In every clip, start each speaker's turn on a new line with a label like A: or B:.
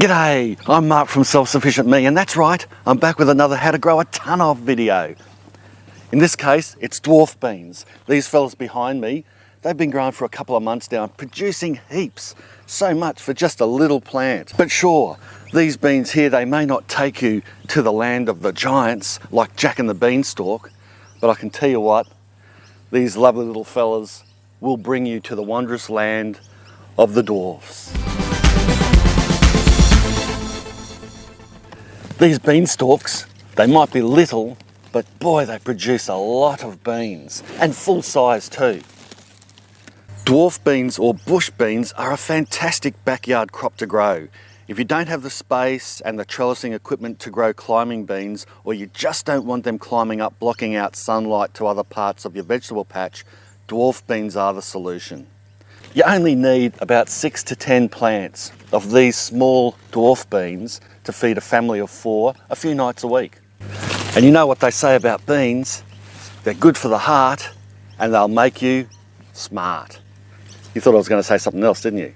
A: G'day, I'm Mark from Self-Sufficient Me, and that's right, I'm back with another how to grow a ton of video. In this case, it's dwarf beans. These fellas behind me, they've been growing for a couple of months now, producing heaps. So much for just a little plant. But sure, these beans here, they may not take you to the land of the giants like Jack and the Beanstalk, but I can tell you what, these lovely little fellas will bring you to the wondrous land of the dwarfs. These beanstalks, they might be little, but boy, they produce a lot of beans, and full size too. Dwarf beans or bush beans are a fantastic backyard crop to grow. If you don't have the space and the trellising equipment to grow climbing beans, or you just don't want them climbing up, blocking out sunlight to other parts of your vegetable patch, dwarf beans are the solution. You only need about 6 to 10 plants of these small dwarf beans to feed a family of 4 a few nights a week. And you know what they say about beans? They're good for the heart and they'll make you smart. You thought I was going to say something else, didn't you?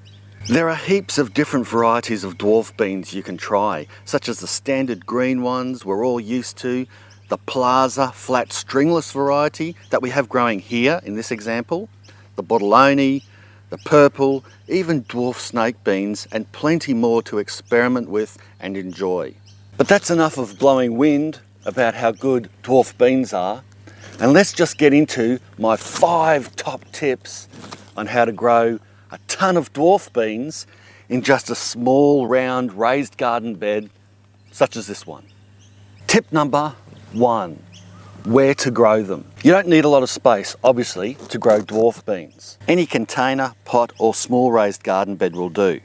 A: There are heaps of different varieties of dwarf beans you can try, such as the standard green ones we're all used to, the Plaza flat stringless variety that we have growing here in this example, the Botoloni, the purple, even dwarf snake beans, and plenty more to experiment with and enjoy. But that's enough of blowing wind about how good dwarf beans are, and let's just get into my 5 top tips on how to grow a ton of dwarf beans in just a small round raised garden bed such as this one. Tip number 1. Where to grow them. You don't need a lot of space, obviously, to grow dwarf beans. Any container, pot or small raised garden bed will do.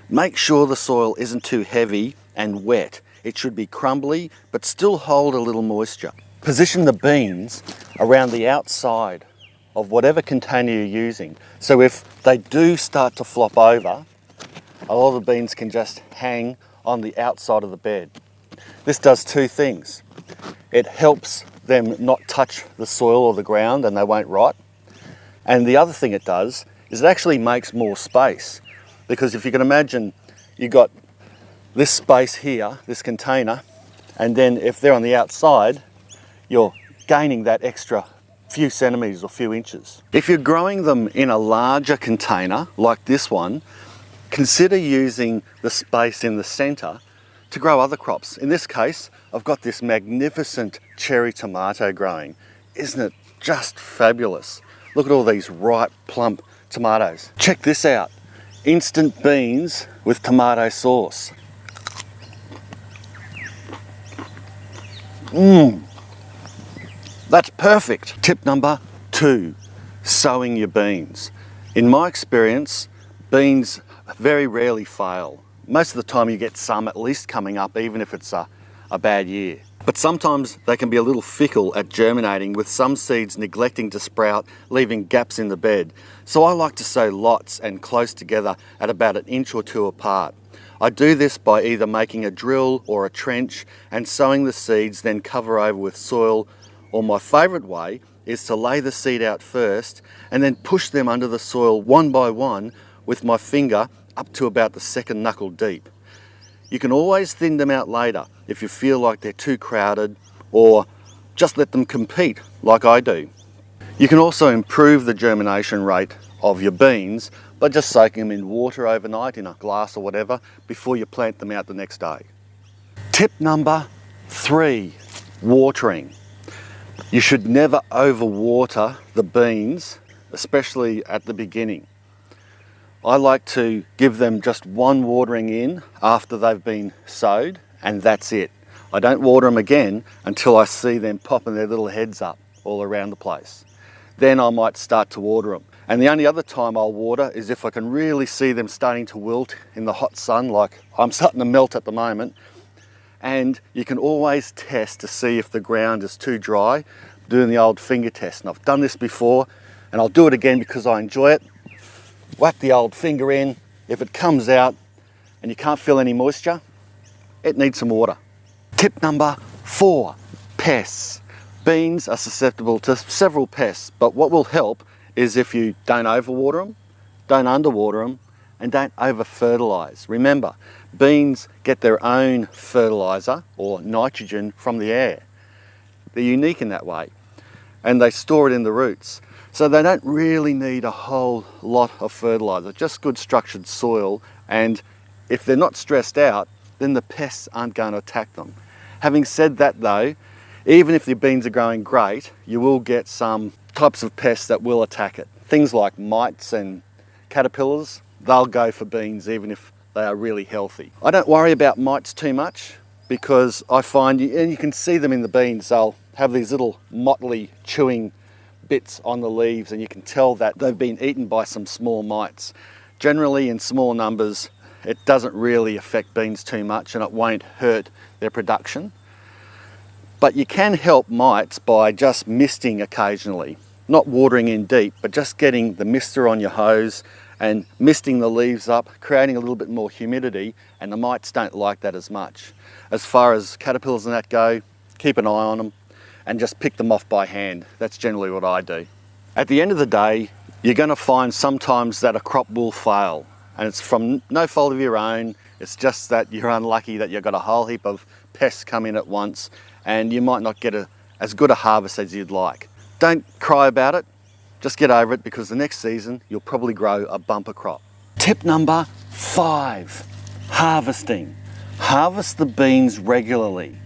A: Make sure the soil isn't too heavy and wet. It should be crumbly but still hold a little moisture. Position the beans around the outside of whatever container you're using. So if they do start to flop over, a lot of the beans can just hang on the outside of the bed. This does 2 things. It helps them not touch the soil or the ground and they won't rot. And the other thing it does is it actually makes more space, because if you can imagine, you've got this space here, this container, and then if they're on the outside, you're gaining that extra few centimeters or few inches. If you're growing them in a larger container like this one, consider using the space in the center to grow other crops. In this case, I've got this magnificent cherry tomato growing. Isn't it just fabulous? Look at all these ripe, plump tomatoes. Check this out. Instant beans with tomato sauce. That's perfect. Tip number 2, sowing your beans. In my experience, beans very rarely fail. Most of the time you get some at least coming up, even if it's a bad year. But sometimes they can be a little fickle at germinating, with some seeds neglecting to sprout, leaving gaps in the bed. So I like to sow lots and close together at about 1 inch or 2 apart. I do this by either making a drill or a trench and sowing the seeds, then cover over with soil, or my favourite way is to lay the seed out first and then push them under the soil one by one with my finger up to about the 2nd knuckle deep. You can always thin them out later if you feel like they're too crowded, or just let them compete like I do. You can also improve the germination rate of your beans by just soaking them in water overnight in a glass or whatever before you plant them out the next day. Tip number 3, watering. You should never overwater the beans, especially at the beginning. I like to give them just 1 watering in after they've been sowed, and that's it. I don't water them again until I see them popping their little heads up all around the place. Then I might start to water them. And the only other time I'll water is if I can really see them starting to wilt in the hot sun, like I'm starting to melt at the moment. And you can always test to see if the ground is too dry, doing the old finger test. And I've done this before, and I'll do it again because I enjoy it. Whack the old finger in. If it comes out and you can't feel any moisture, it needs some water. Tip number 4, pests. Beans are susceptible to several pests, but what will help is if you don't overwater them, don't underwater them, and don't over fertilize. Remember, beans get their own fertiliser or nitrogen from the air. They're unique in that way, and they store it in the roots. So they don't really need a whole lot of fertiliser, just good structured soil, and if they're not stressed out, then the pests aren't going to attack them. Having said that though, even if the beans are growing great, you will get some types of pests that will attack it. Things like mites and caterpillars, they'll go for beans even if they are really healthy. I don't worry about mites too much because I find, and you can see them in the beans, they'll have these little motley chewing bits on the leaves, and you can tell that they've been eaten by some small mites. Generally in small numbers, it doesn't really affect beans too much and it won't hurt their production. But you can help mites by just misting occasionally. Not watering in deep, but just getting the mister on your hose and misting the leaves up, creating a little bit more humidity, and the mites don't like that as much. As far as caterpillars and that go, keep an eye on them and just pick them off by hand. That's generally what I do. At the end of the day, you're going to find sometimes that a crop will fail, and it's from no fault of your own. It's just that you're unlucky that you've got a whole heap of pests come in at once and you might not get as good a harvest as you'd like. Don't cry about it, just get over it, because the next season you'll probably grow a bumper crop. Tip number 5, harvesting. Harvest the beans regularly.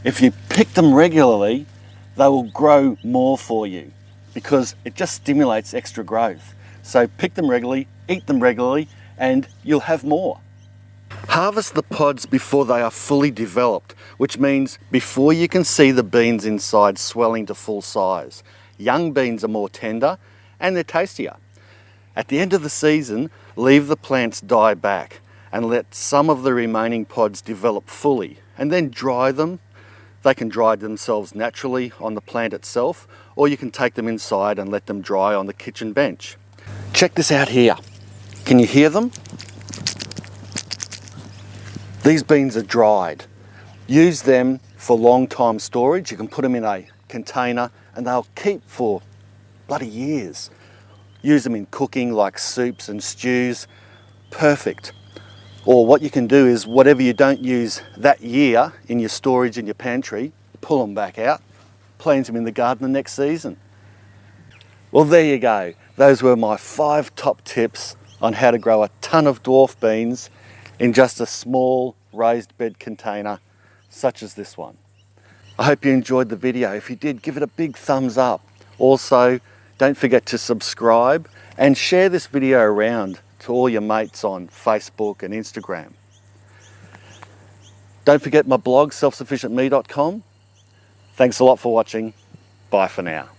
A: If you pick them regularly, they will grow more for you because it just stimulates extra growth. So pick them regularly, eat them regularly, and you'll have more. Harvest the pods before they are fully developed, which means before you can see the beans inside swelling to full size. Young beans are more tender and they're tastier. At the end of the season, leave the plants die back and let some of the remaining pods develop fully, and then dry them. They can dry themselves naturally on the plant itself, or you can take them inside and let them dry on the kitchen bench. Check this out here. Can you hear them? These beans are dried. Use them for long time storage. You can put them in a container and they'll keep for bloody years. Use them in cooking like soups and stews. Perfect. Or what you can do is whatever you don't use that year in your storage in your pantry, pull them back out, plant them in the garden the next season. Well, there you go. Those were my 5 top tips on how to grow a ton of dwarf beans in just a small raised bed container such as this one. I hope you enjoyed the video. If you did, give it a big thumbs up. Also, don't forget to subscribe and share this video around to all your mates on Facebook and Instagram. Don't forget my blog, self-sufficientme.com. Thanks a lot for watching. Bye for now.